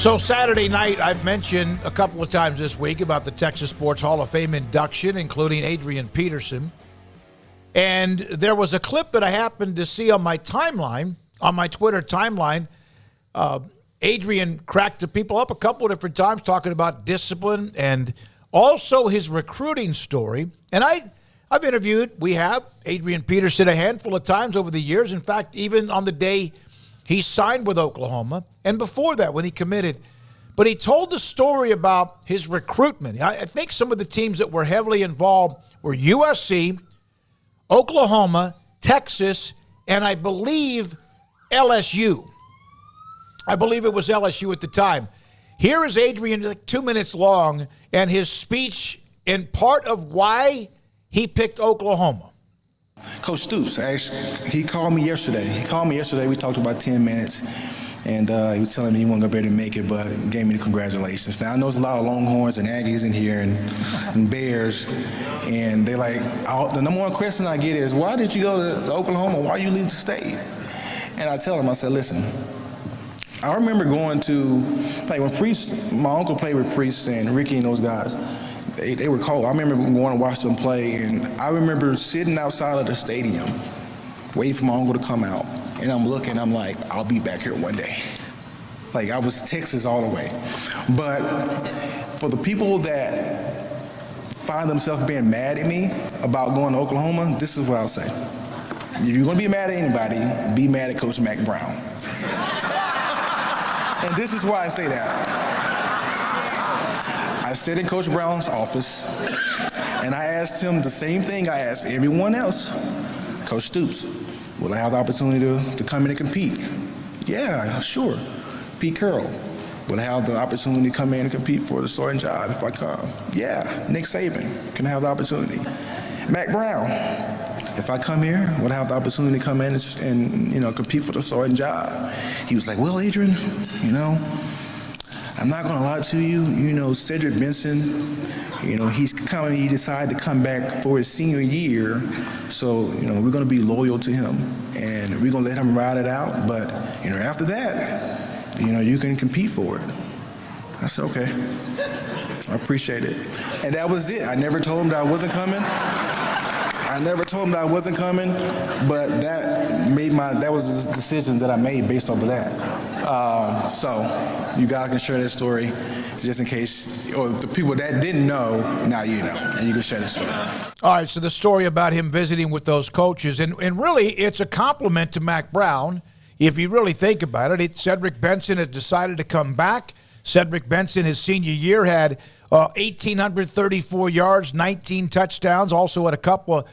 So Saturday night, I've mentioned a couple of times this week about the Texas Sports Hall of Fame induction, including Adrian Peterson. And there was a clip that I happened to see on my timeline, on my Twitter timeline. Adrian cracked the people up a couple of different times talking about discipline and also his recruiting story. And I've interviewed, we have, Adrian Peterson a handful of times over the years. In fact, even on the day he signed with Oklahoma, and before that when he committed. But he told the story about his recruitment. I think some of the teams that were heavily involved were USC, Oklahoma, Texas, and I believe LSU. I believe it was LSU at the time. Here is Adrian, like 2 minutes long, and his speech in part of why he picked Oklahoma. Coach Stoops, actually, he called me yesterday. We talked about 10 minutes, and he was telling me he wasn't going to be able to make it, but gave me the congratulations. Now, I know there's a lot of Longhorns and Aggies in here and Bears, and they like, the number one question I get is, why did you go to Oklahoma? Why you leave the state? And I tell them, I said, listen, I remember going to, like when Priest, my uncle played with Priest and Ricky and those guys. They were cold. I remember going to watch them play, and I remember sitting outside of the stadium, waiting for my uncle to come out. And I'm looking, I'm like, I'll be back here one day. Like, I was Texas all the way. But for the people that find themselves being mad at me about going to Oklahoma, this is what I'll say. If you're going to be mad at anybody, be mad at Coach Mack Brown. And this is why I say that. I sat in Coach Brown's office, and I asked him the same thing I asked everyone else. Coach Stoops, will I have the opportunity to come in and compete? Yeah, sure. Pete Carroll, will I have the opportunity to come in and compete for the starting job if I come? Yeah. Nick Saban, can I have the opportunity? Mack Brown, if I come here, will I have the opportunity to come in and compete for the starting job? He was like, well, Adrian, I'm not going to lie to you. Cedric Benson, he decided to come back for his senior year. So, we're going to be loyal to him and we're going to let him ride it out. But, after that, you can compete for it. I said, okay. I appreciate it. And that was it. I never told him that I wasn't coming. But that was the decision that I made based off of that. So you guys can share that story just in case, or the people that didn't know, now you know, and you can share the story. All right, so the story about him visiting with those coaches, and really it's a compliment to Mack Brown. If you really think about it, Cedric Benson had decided to come back. Cedric Benson, his senior year, had 1,834 yards, 19 touchdowns, also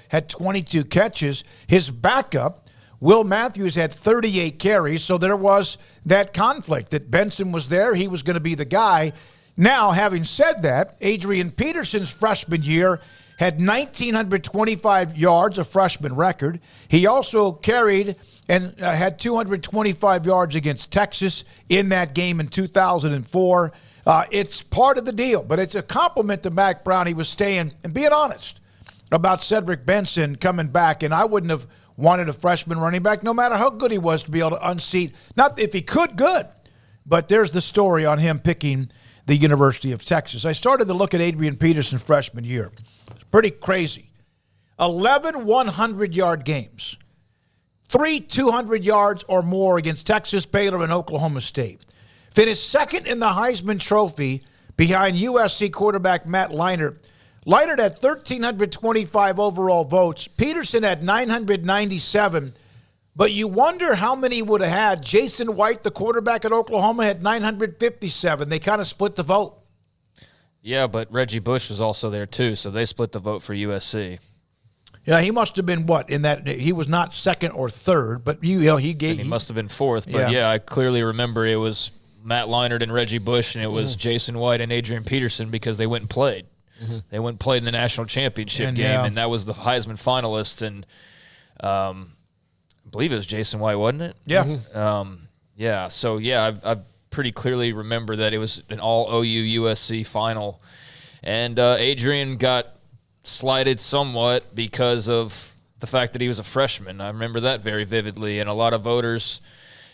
had 22 catches. His backup, Will Matthews, had 38 carries, so there was that conflict that Benson was there. He was going to be the guy. Now, having said that, Adrian Peterson's freshman year had 1,925 yards, a freshman record. He also carried and had 225 yards against Texas in that game in 2004. It's part of the deal, but it's a compliment to Mack Brown. He was staying and being honest about Cedric Benson coming back, and I wouldn't have wanted a freshman running back, no matter how good he was, to be able to unseat. Not if he could, good. But there's the story on him picking the University of Texas. I started to look at Adrian Peterson's freshman year. It's pretty crazy. 11 100-yard games. 3 200 yards or more against Texas, Baylor, and Oklahoma State. Finished second in the Heisman Trophy behind USC quarterback Matt Leinart. Leinart had 1,325 overall votes. Peterson had 997. But you wonder how many would have had. Jason White, the quarterback at Oklahoma, had 957. They kind of split the vote. Yeah, but Reggie Bush was also there too, so they split the vote for USC. Yeah, he must have been what in that he was not second or third, but he must have been fourth. But yeah, I clearly remember it was Matt Leinart and Reggie Bush, and it was Jason White and Adrian Peterson because they went and played. Mm-hmm. They went and played in the national championship game, and that was the Heisman finalist. And I believe it was Jason White, wasn't it? Yeah. Mm-hmm. So I pretty clearly remember that it was an all OU USC final, and Adrian got slighted somewhat because of the fact that he was a freshman. I remember that very vividly, and a lot of voters,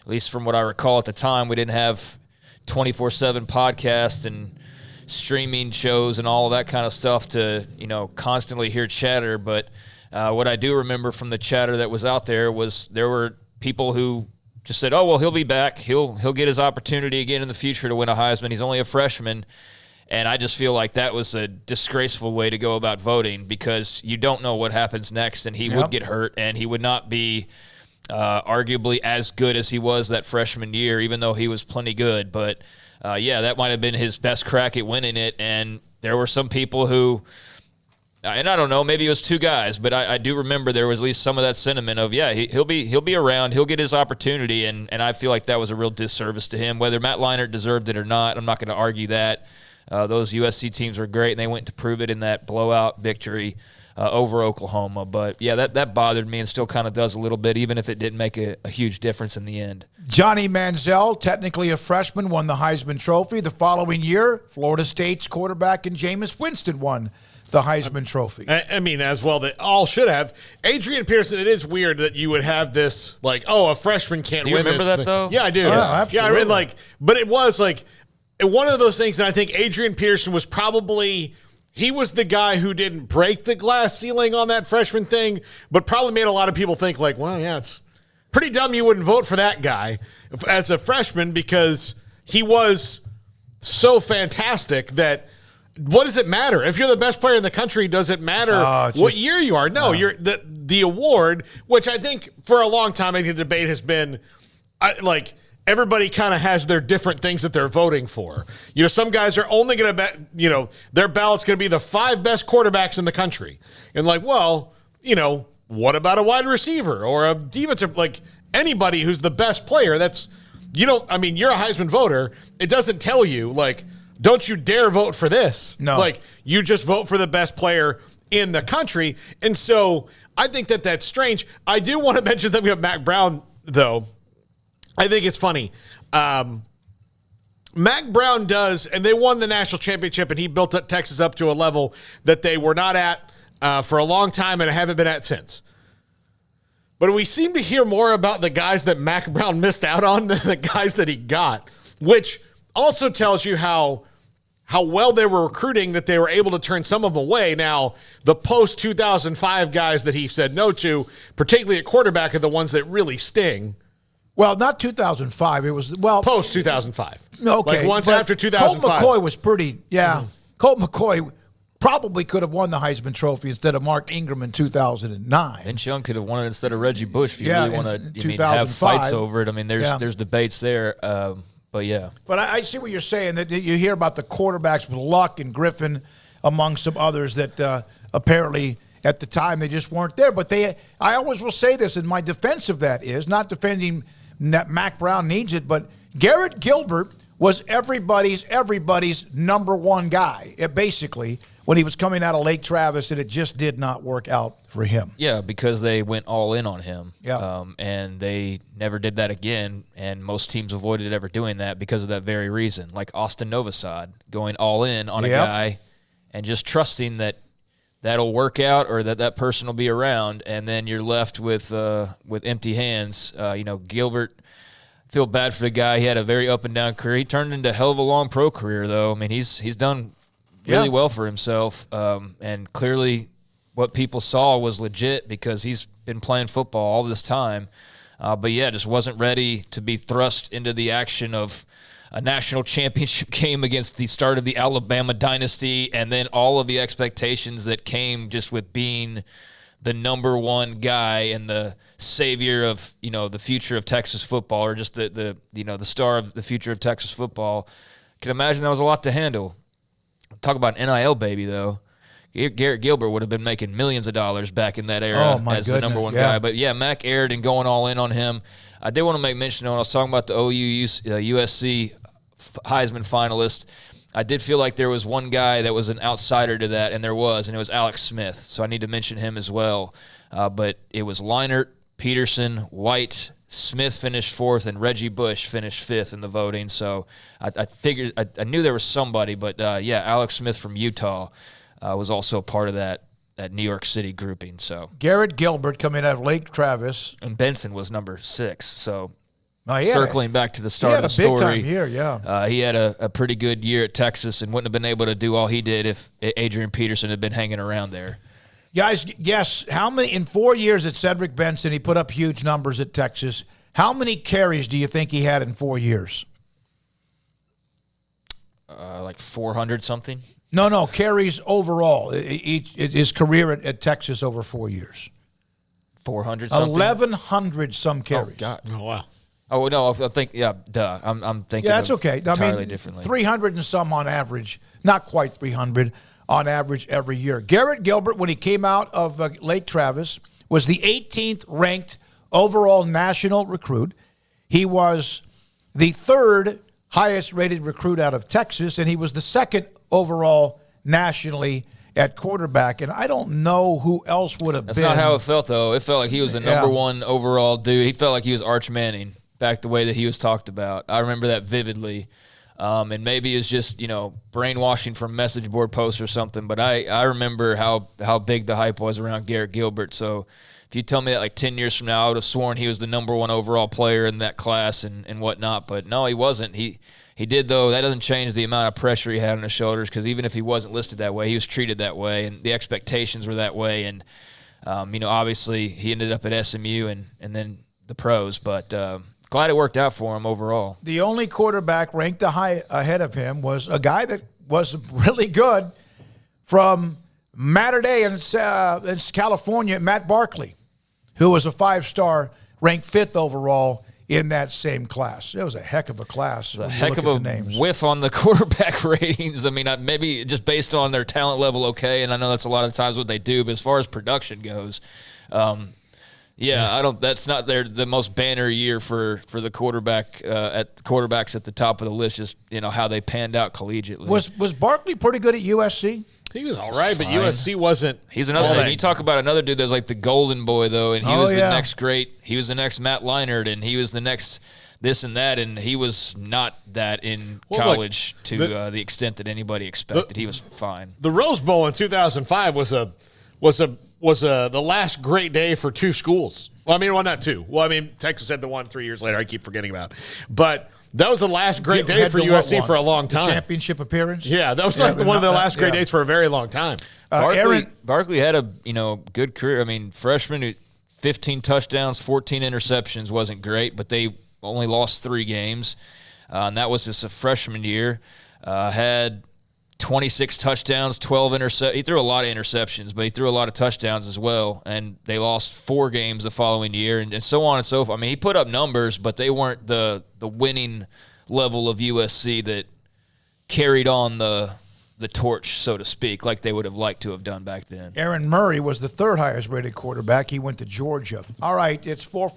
at least from what I recall at the time, we didn't have 24/7 podcast and streaming shows and all of that kind of stuff to, constantly hear chatter. But what I do remember from the chatter that was out there was there were people who just said, oh, well, he'll be back. He'll get his opportunity again in the future to win a Heisman. He's only a freshman. And I just feel like that was a disgraceful way to go about voting, because you don't know what happens next, and he would get hurt, and he would not be arguably as good as he was that freshman year, even though he was plenty good. But, that might have been his best crack at winning it. And there were some people who – and I don't know, maybe it was two guys, but I do remember there was at least some of that sentiment of, he'll be around, he'll get his opportunity, and I feel like that was a real disservice to him. Whether Matt Leinart deserved it or not, I'm not going to argue that. Those USC teams were great, and they went to prove it in that blowout victory over Oklahoma. But, that bothered me and still kind of does a little bit, even if it didn't make a huge difference in the end. Johnny Manziel, technically a freshman, won the Heisman Trophy. The following year, Florida State's quarterback and Jameis Winston won the Heisman Trophy. I mean, as well, they all should have. Adrian Peterson, it is weird that you would have this, a freshman can't win this. Do you remember that, though? Yeah, I do. Absolutely. Yeah, I mean, but it was, one of those things that I think Adrian Peterson was probably – he was the guy who didn't break the glass ceiling on that freshman thing, but probably made a lot of people think, it's pretty dumb you wouldn't vote for that guy as a freshman, because he was so fantastic that – what does it matter? If you're the best player in the country, does it matter what year you are? No, you're the award, which I think for a long time, I think the debate has been everybody kind of has their different things that they're voting for. Some guys are only going to bet, their ballot's going to be the 5 best quarterbacks in the country. And what about a wide receiver or a defensive, anybody who's the best player? You're a Heisman voter. It doesn't tell you, don't you dare vote for this. No. You just vote for the best player in the country. And so I think that that's strange. I do want to mention that we have Mack Brown, though. I think it's funny. Mack Brown does, and they won the national championship, and he built up Texas up to a level that they were not at for a long time and haven't been at since. But we seem to hear more about the guys that Mack Brown missed out on than the guys that he got, which also tells you how well they were recruiting, that they were able to turn some of them away. Now, the post-2005 guys that he said no to, particularly at quarterback, are the ones that really sting. Well, not 2005. It was, post-2005. Okay. Once after 2005. Colt McCoy was pretty, Colt McCoy probably could have won the Heisman Trophy instead of Mark Ingram in 2009. Vince Young could have won it instead of Reggie Bush if you really want to have 2005. fights over it. I mean, there's debates there. But I see what you're saying, that you hear about the quarterbacks with Luck and Griffin, among some others that apparently at the time they just weren't there. But I always will say this, and my defense of that is not defending that Mack Brown needs it, but Garrett Gilbert was everybody's number one guy, basically, when he was coming out of Lake Travis, and it just did not work out for him. Yeah, because they went all in on him. Yeah. And they never did that again, and most teams avoided ever doing that because of that very reason. Like Austin Novosad going all in on a guy and just trusting that that'll work out or that person will be around, and then you're left with empty hands. Gilbert, feel bad for the guy. He had a very up and down career. He turned into a hell of a long pro career, though. I mean, he's done really well for himself, and clearly what people saw was legit because he's been playing football all this time. But just wasn't ready to be thrust into the action of a national championship game against the start of the Alabama dynasty, and then all of the expectations that came just with being the number one guy and the savior of, the future of Texas football, or just the star of the future of Texas football. I can imagine that was a lot to handle. Talk about an NIL baby, though. Garrett Gilbert would have been making millions of dollars back in that era as the number one guy. But, Mack aired and going all in on him. I did want to make mention when I was talking about the USC Heisman finalist, I did feel like there was one guy that was an outsider to that, and it was Alex Smith. So I need to mention him as well. But it was Leinart, Peterson, White, Smith finished 4th, and Reggie Bush finished 5th in the voting. So I figured I knew there was somebody, but Alex Smith from Utah was also a part of that New York City grouping. So Garrett Gilbert coming out of Lake Travis, and Benson was number 6. So circling back to the start of the story. story. He had a big time year, he had a pretty good year at Texas and wouldn't have been able to do all he did if Adrian Peterson had been hanging around there. Guys, guess how many, in 4 years at Cedric Benson, he put up huge numbers at Texas. How many carries do you think he had in 4 years? Like 400 something? No, carries overall. His career at Texas over 4 years. 400 something? 1,100 some carries. Oh, God. Oh, wow. Oh, no, I think, duh. I'm thinking that's okay. entirely differently. 300 and some on average. Not quite 300 on average every year. Garrett Gilbert, when he came out of Lake Travis, was the 18th ranked overall national recruit. He was the third highest rated recruit out of Texas, and he was the second overall nationally at quarterback. And I don't know who else would have been. That's not how it felt, though. It felt like he was the number one overall dude. He felt like he was Arch Manning back the way that he was talked about. I remember that vividly. And maybe it's just, brainwashing from message board posts or something, but I remember how big the hype was around Garrett Gilbert. So if you tell me that like 10 years from now, I would have sworn he was the number one overall player in that class and whatnot. But no, he wasn't. He did, though. That doesn't change the amount of pressure he had on his shoulders, because even if he wasn't listed that way, he was treated that way, and the expectations were that way. And, obviously he ended up at SMU and then the pros, but glad it worked out for him overall. The only quarterback ranked ahead of him was a guy that was really good from Mater in California, Matt Barkley, who was a 5-star, ranked 5th overall in that same class. It was a heck of a class. A heck of a whiff on the quarterback ratings. I mean, maybe just based on their talent level, okay, and I know that's a lot of times what they do, but as far as production goes, that's not the most banner year for the quarterback quarterbacks at the top of the list. Just how they panned out collegiately. Was Barkley pretty good at USC? He was all right, but USC wasn't. He's another. And you talk about another dude that's like the golden boy, though, and he was the next great. He was the next Matt Leinart, and he was the next this and that, and he was not that in college to the extent that anybody expected. He was fine. The Rose Bowl in 2005 was the last great day for two schools. Well, not two. Well, Texas had the one 3 years later. I keep forgetting about, but that was the last great day for USC for a long time. The championship appearance. Yeah, that was one of the last great days for a very long time. Barkley had a good career. Freshman, 15 touchdowns, 14 interceptions wasn't great, but they only lost 3 games, and that was just a freshman year. Had 26 touchdowns, 12 interceptions. He threw a lot of interceptions, but he threw a lot of touchdowns as well. And they lost 4 games the following year, and so on and so forth. He put up numbers, but they weren't the winning level of USC that carried on the torch, so to speak, like they would have liked to have done back then. Aaron Murray was the 3rd highest rated quarterback. He went to Georgia. All right, it's 4